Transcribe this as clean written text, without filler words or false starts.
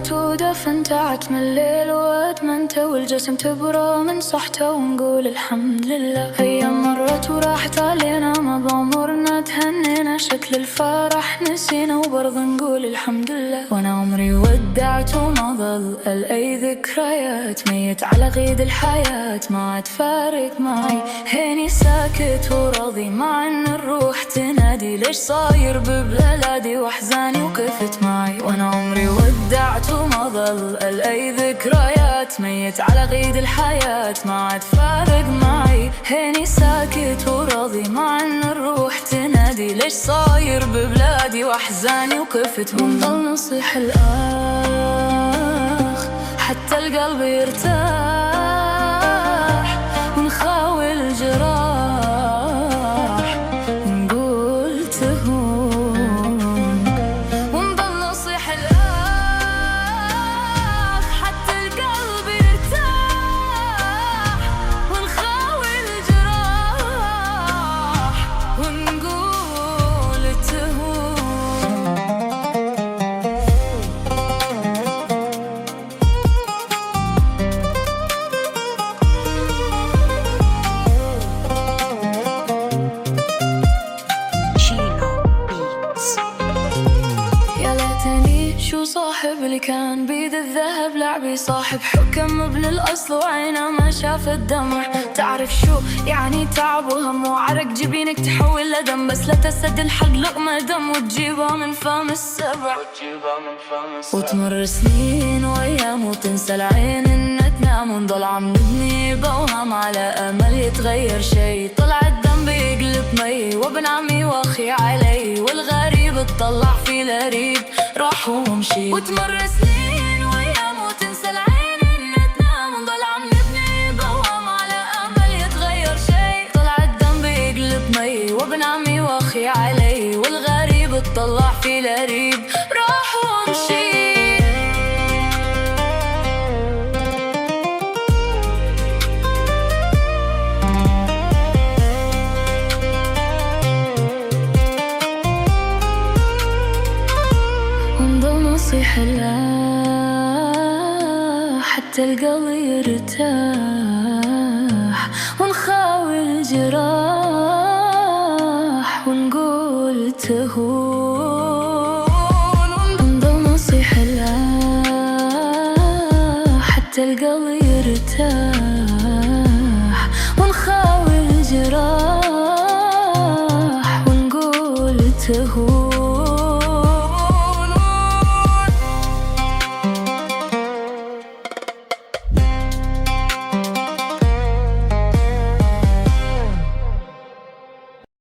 مرت ودفنت عتم الليل وادمنت والجسم تبرى من صحته ونقول الحمد لله. أيام مرت وراحت علينا ما بعمرنا تهنينا، شكل الفرح نسينا وبرضه نقول الحمد لله. وانا عمري ودعت وما ظل أي ذكريات، ميت على قيد الحياة ما عاد فارق معي. هيني ساكت وراضي مع ان الروح تنادي، ليش صاير ببلادي واحزاني وقفت معي. وانا عمري ودعت وما ظل أي ذكريات، ميت على قيد الحياة ما عاد فارق معي. هيني ساكت وراضي مع ان الروح تنادي، ليش صاير ببلادي واحزاني وقفت. ونضل نصيح الآخ حتى القلب يرتاح، ونخاوي الجراح ونقول تهون. ونضل نصيح الآخ حتى القلب يرتاح، ونخاوي الجراح ونقول تهون. شو صاحب اللي كان بيد الذهب لعبي، صاحب حكم بالأصل وعينه ما شاف الدمع. تعرف شو يعني تعب وهم وعرق جبينك تحول لدم، بس لا تسد الحق لقمة دم وتجيبها من فم السبع. وتمر سنين وأيام وتنسى العين إنها تنام، ونضل عم نبني بوهم على أمل يتغير شي. طلع الدم بيقلب مي وابن عمي واخي علي، والغريب اتطلع في القريب راح ومشي. وتمر سنين وأيام وتنسى العين إنها تنام، ونضل عم نبني بوهم على أمل يتغير شي. طلع الدم بيقلب مي وابن عمي واخي علي، والغريب اتطلع في القريب راح ومشي. نصيح الله حتى القلب يرتاح، ونخاوي الجراح ونقول تهون. ونضل نصيح الله حتى القلب يرتاح، ونخاوي الجراح ونقول تهون.